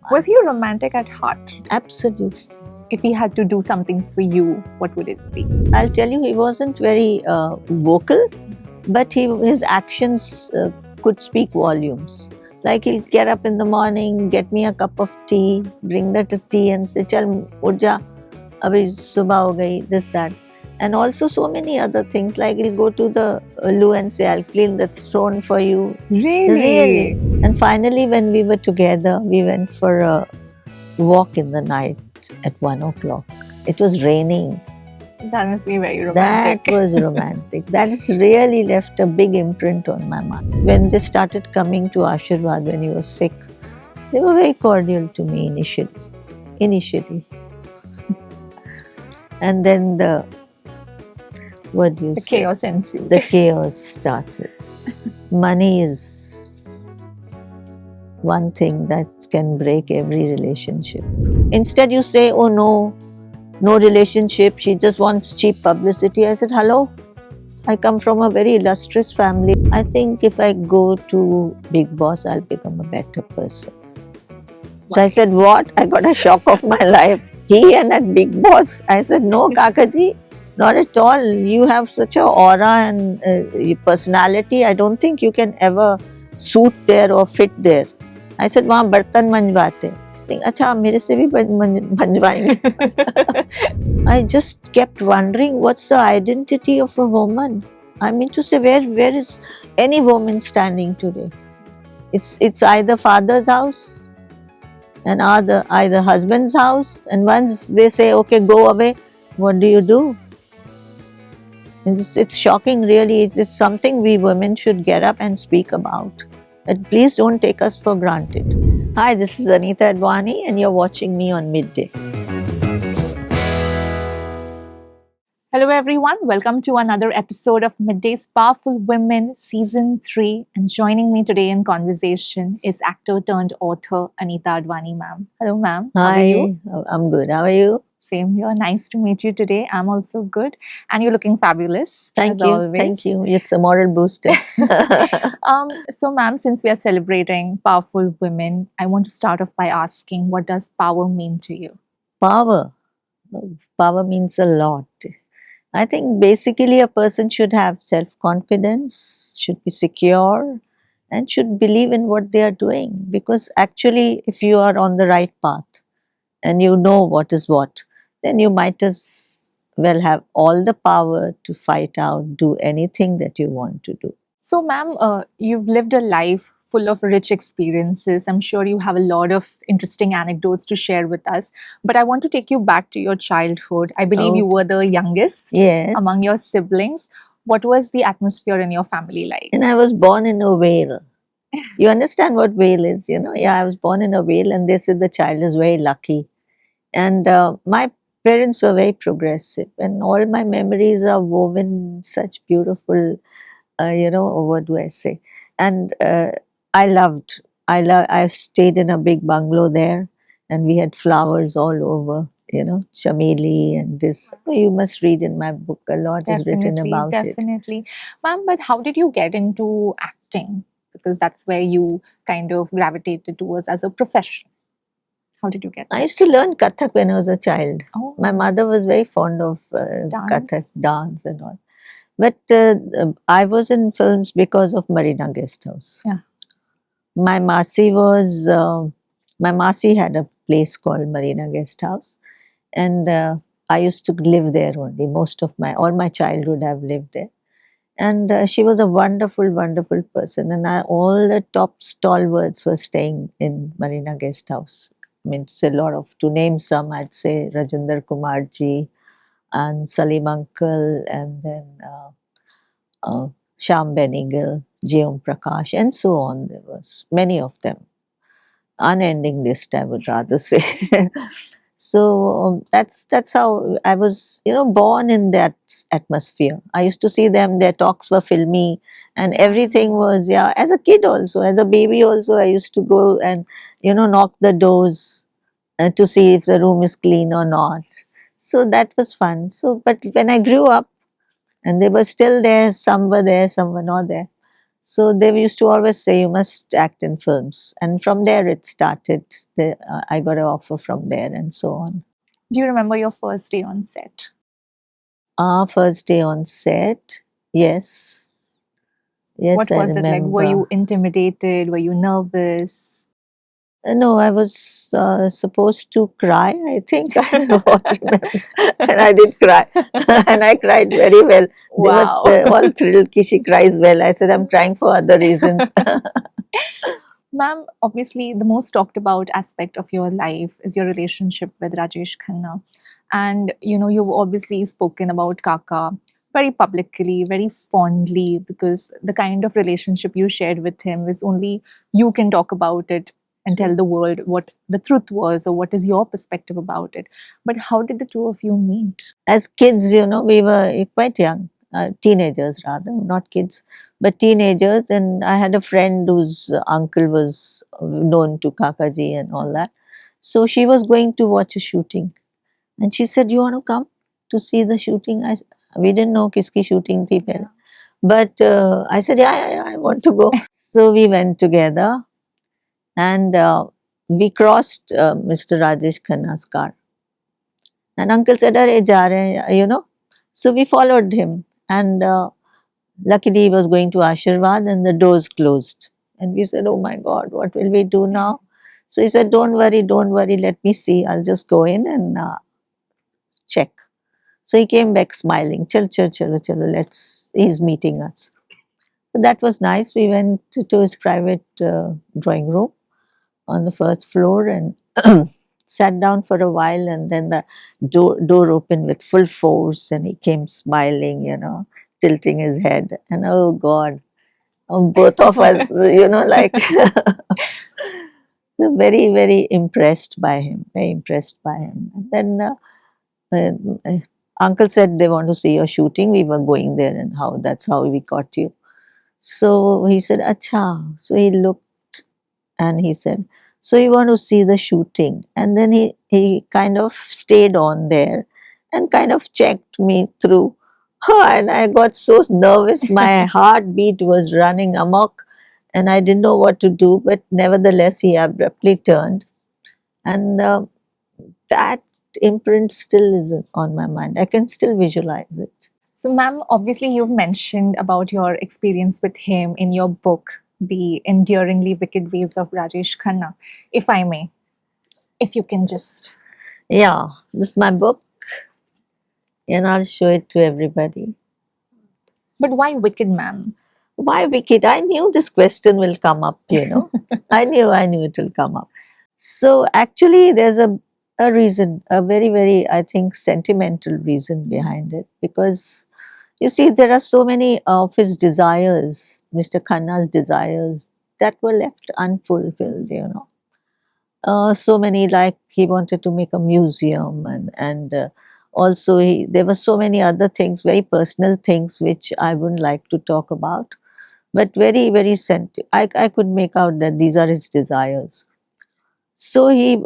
Was he romantic at heart? Absolutely. If he had to do something for you, what would it be? I'll tell you, he wasn't very vocal, but his actions could speak volumes. Like he'll get up in the morning, get me a cup of tea, bring that tea and say, "Chal, uth ja, abhi subah ho gayi," this, that. And also so many other things, like he'll go to the loo and say, "I'll clean the throne for you." Really? And finally, when we were together, we went for a walk in the night at 1 o'clock. It was raining. That must be very romantic. That was romantic. That has really left a big imprint on my mind. When they started coming to Ashirwad when he was sick, they were very cordial to me initially. And then the chaos ensued. The chaos started. Money is one thing that can break every relationship. Instead you say, "Oh no relationship, she just wants cheap publicity." I said, "Hello, I come from a very illustrious family. I think if I go to Big Boss, I'll become a better person." So I said, "What?" I got a shock of my life. He and that Big Boss. I said, "No, Kakaji, not at all. You have such a aura and personality. I don't think you can ever suit there or fit there." I said, "वहाँ बर्तन मंजवाते." Saying, "अच्छा, मेरे से भी मंजवाएंगे." I just kept wondering, what's the identity of a woman? I mean to say, where is any woman standing today? It's either father's house and either husband's house, and once they say, "Okay, go away," what do? And it's shocking, really. It's something we women should get up and speak about. But please don't take us for granted. Hi, this is Anita Advani, and you're watching me on Midday. Hello everyone, welcome to another episode of Midday's Powerful Women Season 3. And joining me today in conversation is actor turned author Anita Advani ma'am. Hello ma'am, Hi, how are you? I'm good. How are you? Same here, nice to meet you today. I'm also good and you're looking fabulous. Thank you. Always. Thank you. It's a moral booster. So ma'am, since we are celebrating powerful women, I want to start off by asking, what does power mean to you? Power means a lot. I think basically a person should have self-confidence, should be secure, and should believe in what they are doing. Because actually, if you are on the right path and you know what is what, then you might as well have all the power to fight out, do anything that you want to do. So ma'am, you've lived a life full of rich experiences. I'm sure you have a lot of interesting anecdotes to share with us. But I want to take you back to your childhood. I believe you were the youngest among your siblings. What was the atmosphere in your family like? And I was born in a vale. You understand what vale is, you know? Yeah, I was born in a vale, and they said the child is very lucky. And my parents were very progressive, and all my memories are woven such beautiful, what do I say? And I stayed in a big bungalow there, and we had flowers all over, chameli and this. You must read in my book, a lot is written about it. Definitely. Ma'am, but how did you get into acting? Because that's where you kind of gravitated towards as a profession. How did you get I used to learn Kathak when I was a child. Oh. My mother was very fond of Kathak, dance and all. But I was in films because of Marina Guest House. Yeah. My Masi had a place called Marina Guest House, and I used to live there only. All my childhood I've lived there. And she was a wonderful, wonderful person. And all the top stalwarts were staying in Marina Guest House. I mean, to name some, I'd say Rajinder Kumarji and Salim Uncle, and then Shyam Benigal, J.M. Prakash, and so on. There was many of them. Unending list, I would rather say. So that's how I was, born in that atmosphere. I used to see them; their talks were filmy, and everything was, as a kid also, as a baby also, I used to go and knock the doors to see if the room is clean or not. So that was fun. But when I grew up, and they were still there, some were not there. So they used to always say, you must act in films. And from there it started. I got an offer from there and so on. Do you remember your first day on set? Our first day on set, yes. Yes, What I was it like? Were remember. you intimidated? Were you nervous? No, I was supposed to cry, I think. I don't know what to remember. And I did cry. And I cried very well. They were Wow. all thrilled that she cries well. I said, I'm crying for other reasons. Ma'am, obviously, the most talked about aspect of your life is your relationship with Rajesh Khanna. And, you've obviously spoken about Kaka very publicly, very fondly, because the kind of relationship you shared with him is only you can talk about it and tell the world what the truth was or what is your perspective about it. But how did the two of you meet? As kids, we were quite young, teenagers rather, not kids, but teenagers. And I had a friend whose uncle was known to Kakaji and all that. So she was going to watch a shooting. And she said, you want to come to see the shooting? We didn't know kiski shooting thi pehle. But I said, yeah, I want to go. So we went together and we crossed Mr. Rajesh Khanna's car. And uncle said, Arey, ja rahe hain, So we followed him. And luckily he was going to Ashirwad and the doors closed. And we said, oh my God, what will we do now? So he said, don't worry, let me see. I'll just go in and check. So he came back smiling. Chalo, he's meeting us. So that was nice. We went to his private drawing room on the first floor and sat down for a while, and then the door opened with full force and he came smiling, tilting his head. And oh God, both of us, like very, very impressed by him, very impressed by him. And then uh, uncle said they want to see your shooting. We were going there and that's how we got you. So he said, Acha. So he looked and he said, so you want to see the shooting? And then he kind of stayed on there and kind of checked me through. And I got so nervous. My heartbeat was running amok and I didn't know what to do. But nevertheless, he abruptly turned. And that imprint still is on my mind. I can still visualize it. So, ma'am, obviously, you've mentioned about your experience with him in your book, The Enduringly Wicked Ways of Rajesh Khanna. If I may, if you can just. Yeah, this is my book and I'll show it to everybody. But why wicked, ma'am? Why wicked? I knew this question will come up, I knew it will come up. So actually there's a reason, a very, very, I think, sentimental reason behind it. Because you see, there are so many of his desires, Mr. Khanna's desires, that were left unfulfilled. So many, like he wanted to make a museum, and also there were so many other things, very personal things, which I wouldn't like to talk about, but very, very I could make out that these are his desires. So he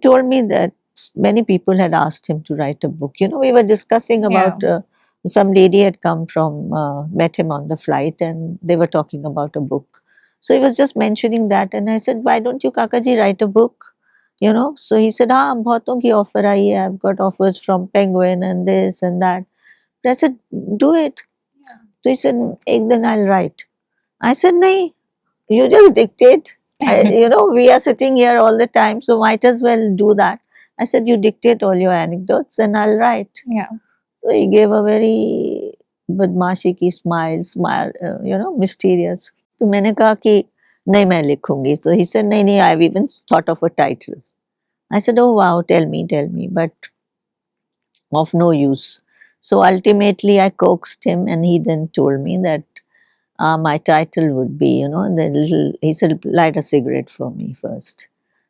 told me that many people had asked him to write a book. We were discussing Yeah. about some lady had come from, met him on the flight, and they were talking about a book. So he was just mentioning that, and I said, why don't you, Kakaji, write a book? So he said, बहुतों की offer आई है. I've got offers from Penguin and this and that. But I said, do it. So he said, एक दिन I'll write. I said, nahi, you just dictate. We are sitting here all the time, so might as well do that. I said, you dictate all your anecdotes and I'll write. Yeah. So he gave a very badmashi ki smile, mysterious. तो मैंने कहा कि नहीं मैं लिखूंगी. So he said, नहीं, I've even thought of a title. I said, oh wow, tell me, but of no use. So ultimately I coaxed him and he then told me that my title would be, he said, light a cigarette for me first.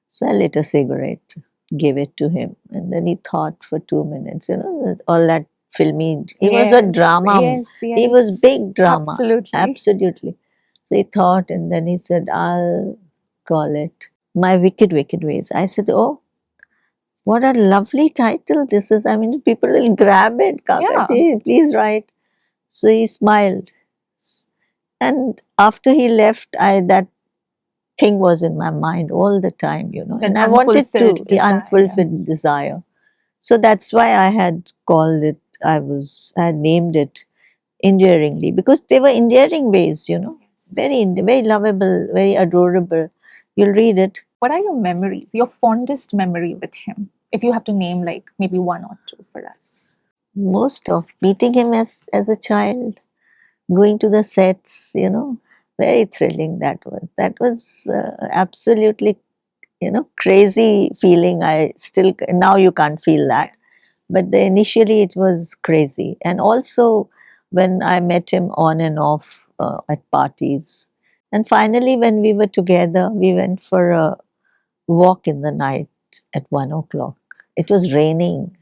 So I lit a cigarette, gave it to him, and then he thought for 2 minutes, all that filmy. He was a drama. Yes, He was yes. big drama. Absolutely. Absolutely. So he thought, and then he said, I'll call it My Wicked, Wicked Ways. I said, oh, what a lovely title this is. I mean, people will grab it. Yeah. Kakaji, please write. So he smiled. And after he left, I that thing was in my mind all the time, That and I wanted unfulfilled to, the desire. unfulfilled desire. So that's why I had called it, I had named it endearingly, because they were endearing ways, Yes. very lovable, very adorable. You'll read it. What are your memories, your fondest memory with him? If you have to name like maybe one or two for us. Most of meeting him as a child, going to the sets, very thrilling that was. That was absolutely, crazy feeling. I still, now you can't feel that, but initially it was crazy. And also when I met him on and off at parties, and finally when we were together, we went for a walk in the night at 1 o'clock. It was raining.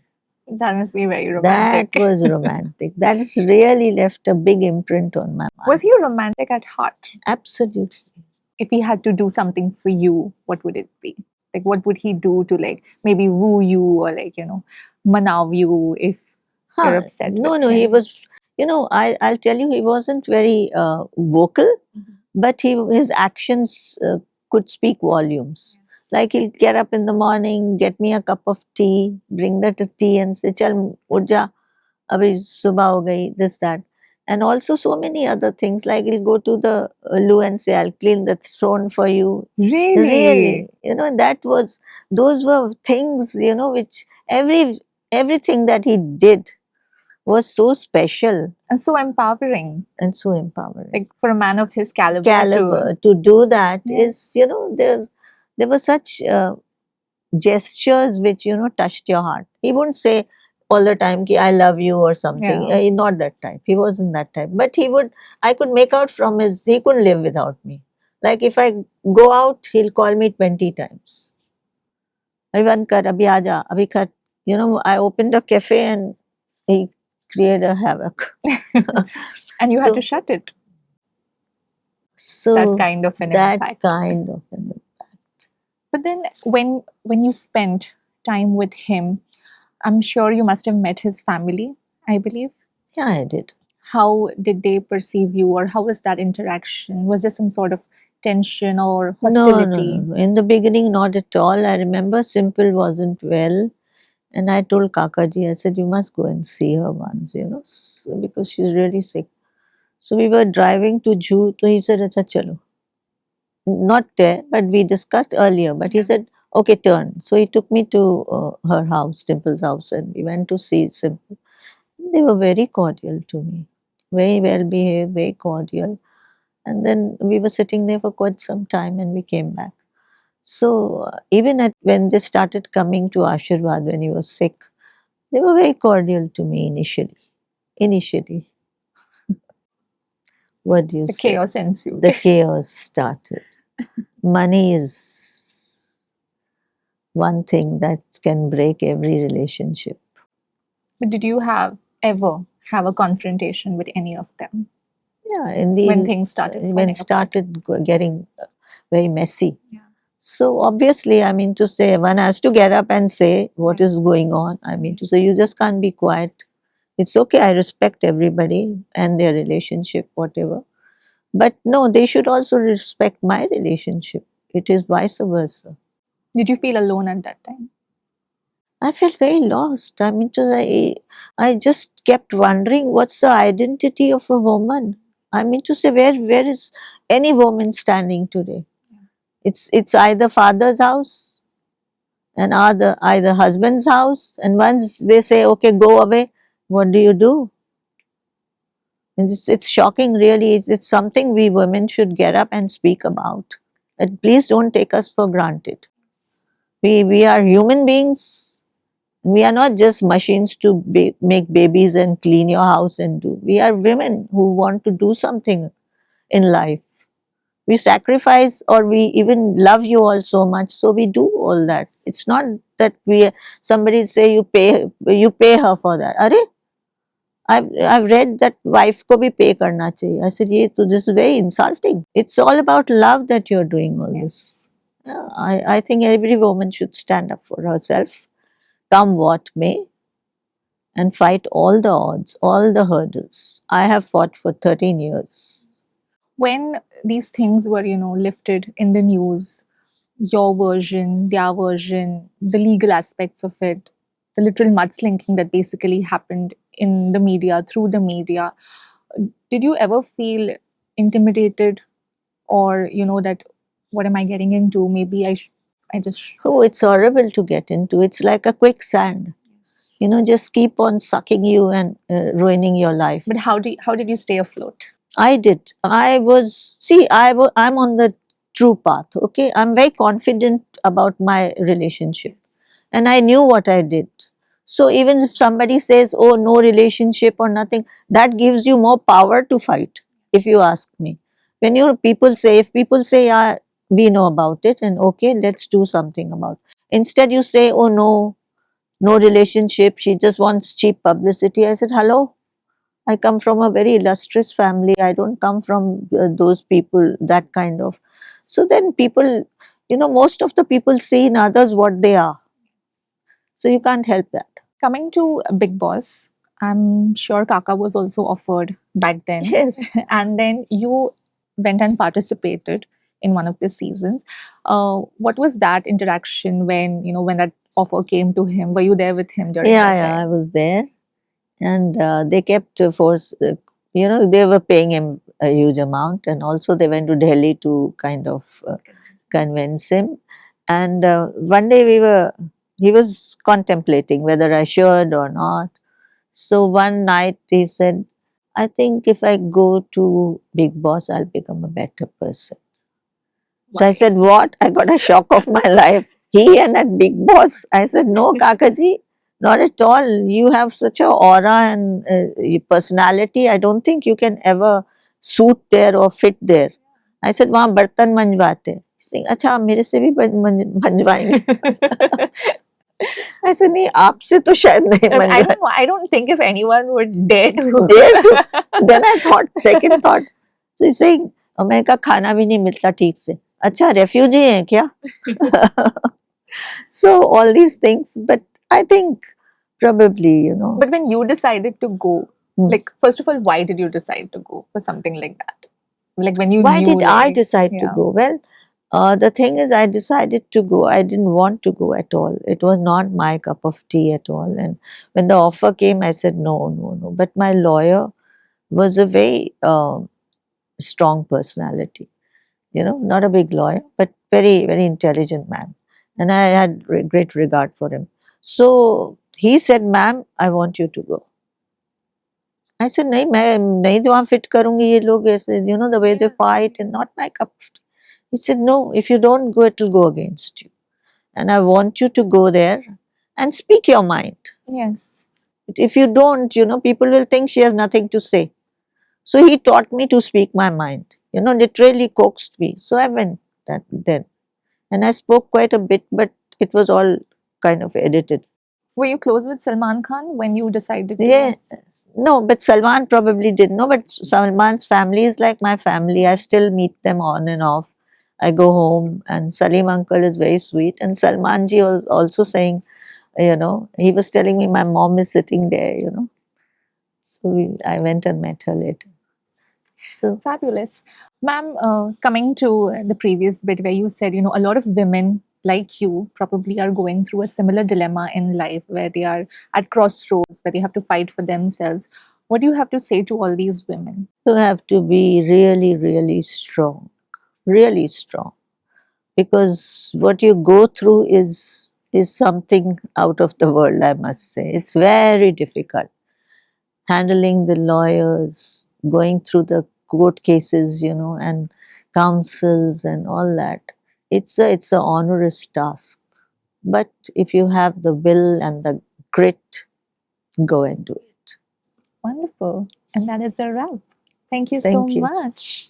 That must be very That romantic. was romantic. That has really left a big imprint on my Was mind. he romantic at heart? Absolutely. If he had to do something for you, what would it be? Like, what would he do to like maybe woo you or like, manav you if you're Huh. upset with No, no, he him? was, I'll tell you, he wasn't very vocal, Mhm. but his actions could speak volumes. Like he'll get up in the morning, get me a cup of tea, bring that tea and say, Chal, urja, abhi subah ho gayi, this, that. And also so many other things, like he'll go to the loo and say, I'll clean the throne for you. Really, Really? those were things, which everything that he did was so special And so empowering. and so empowering. Like for a man of his caliber to, Caliber to do that is, yes. there were such gestures which, touched your heart. He wouldn't say all the time ki I love you or something. Yeah. Not that type. He wasn't that type. But I could make out from he couldn't live without me. Like if I go out, he'll call me 20 times. Abhi band kar, abhi aaja, abhi kar. I opened a cafe and he created a havoc. And you had to so, shut it. That so kind of an that impact. kind of an. But then when you spent time with him, I'm sure you must have met his family, I believe. Yeah, I did. How did they perceive you, or how was that interaction? Was there some sort of tension or No, no, no, hostility? no. In the beginning, not at all. I remember Simple wasn't well, and I told Kakaji, I said, you must go and see her once, because she's really sick. So we were driving to Juhu, so he said, Acha chalo. Not there, but we discussed earlier. But he said, okay, turn. So he took me to her house, Simple's house, and we went to see Simple. They were very cordial to me, very well behaved, very cordial. And then we were sitting there for quite some time, and we came back. So even when they started coming to Ashirwad when he was sick, they were very cordial to me initially. Initially, what do you The say? chaos ensued. The chaos started. Money is one thing that can break every relationship. But did you ever have a confrontation with any of them Yeah, in when the things started when falling apart? started getting very messy. Yeah. So obviously, I mean to say, one has to get up and say what is Yes. going on. I mean to say, you just can't be quiet. It's okay. I respect everybody and their relationship, whatever. But no, they should also respect my relationship. It is vice versa. Did you feel alone at that time? I felt very lost. I mean, I just kept wondering what's the identity of a woman. I mean to say, where is any woman standing today? It's either father's house and either husband's house. And once they say, okay, go away, what do you do? And it's shocking, really. It's something we women should get up and speak about. And please don't take us for granted. We are human beings. We are not just machines to make babies and clean your house and do. We are women who want to do something in life. We sacrifice or we even love you all so much, so we do all that. It's not that somebody say you pay her for that. Are I've read that wife ko bhi pay karna chahiye. I said, this is very insulting. It's all about love that you're doing all this. Yeah, I think every woman should stand up for herself, come what may, and fight all the odds, all the hurdles. I have fought for 13 years. When these things were, lifted in the news, your version, their version, the legal aspects of it, the literal mudslinging that basically happened in the media, through the media, did you ever feel intimidated, or that what am I getting into? Maybe I just. Oh, it's horrible to get into. It's like a quicksand. Yes. Just keep on sucking you and ruining your life. But how did you stay afloat? I did. I was, see, I'm on the true path, okay? I'm very confident about my relationship and I knew what I did. So even if somebody says, oh, no relationship or nothing, that gives you more power to fight, if you ask me. When if people say, yeah, we know about it and okay, let's do something about it. Instead, you say, oh, no, no relationship, she just wants cheap publicity. I said, hello, I come from a very illustrious family. I don't come from those people, that kind of. So then people, most of the people see in others what they are. So you can't help that. Coming to Big Boss, I'm sure Kaka was also offered back then. Yes. And then you went and participated in one of the seasons. What was that interaction when that offer came to him? Were you there with him during Yeah, that yeah, I time? was there. And they kept they were paying him a huge amount. And also they went to Delhi to kind of convince him. And one day he was contemplating whether I should or not. So one night he said, I think if I go to Big Boss, I'll become a better person. So I Why? said, what? I got a shock of my life. He and that Big Boss. I said, no, Kakaji, not at all. You have such a aura and personality. I don't think you can ever suit there or fit there. I said, वहाँ बर्तन मंजवाते हैं. He said, अच्छा आप मेरे से भी मंजवाएंगे. I said, नहीं आपसे तो शायद नहीं I मंजवाए. don't know. I don't think if anyone would dare to. Dare to. Then I thought, second thought. So he's saying, मैं कहा खाना भी नहीं मिलता ठीक से. अच्छा रेफ्यूजी हैं क्या? So all these things, but I think probably, But when you decided to go, like, first of all, why did you decide to go for something like that? Like when you why knew, did I decide to yeah. go? Well, the thing is, I decided to go. I didn't want to go at all. It was not my cup of tea at all. And when the offer came, I said, no, no, no. But my lawyer was a very strong personality, not a big lawyer, but very, very intelligent man. And I had great regard for him. So he said, ma'am, I want you to go. I said, नहीं मैं नहीं वहाँ fit करूँगी ये लोग ऐसे, the way they fight and not my cup of tea. He said, no, if you don't go, it will go against you. And I want you to go there and speak your mind. Yes. If you don't, people will think she has nothing to say. So he taught me to speak my mind, literally coaxed me. So I went then. And I spoke quite a bit, but it was all kind of edited. Were you close with Salman Khan when you decided to? Yeah, no, but Salman probably didn't know. But Salman's family is like my family. I still meet them on and off. I go home, and Salim uncle is very sweet. And Salman ji was also saying, he was telling me my mom is sitting there. So I went and met her later. So Fabulous. Ma'am, coming to the previous bit where you said, a lot of women like you probably are going through a similar dilemma in life where they are at crossroads, where they have to fight for themselves. What do you have to say to all these women? you have to be really, really strong, because what you go through is something out of the world. I must say, it's very difficult. Handling the lawyers, going through the court cases, and councils and all that. It's a onerous task. But if you have the will and the grit, go and do it. Wonderful. And that is a wrap. Thank you so Thank you. much.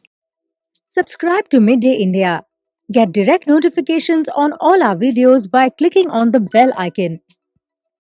Subscribe to Midday India. Get direct notifications on all our videos by clicking on the bell icon.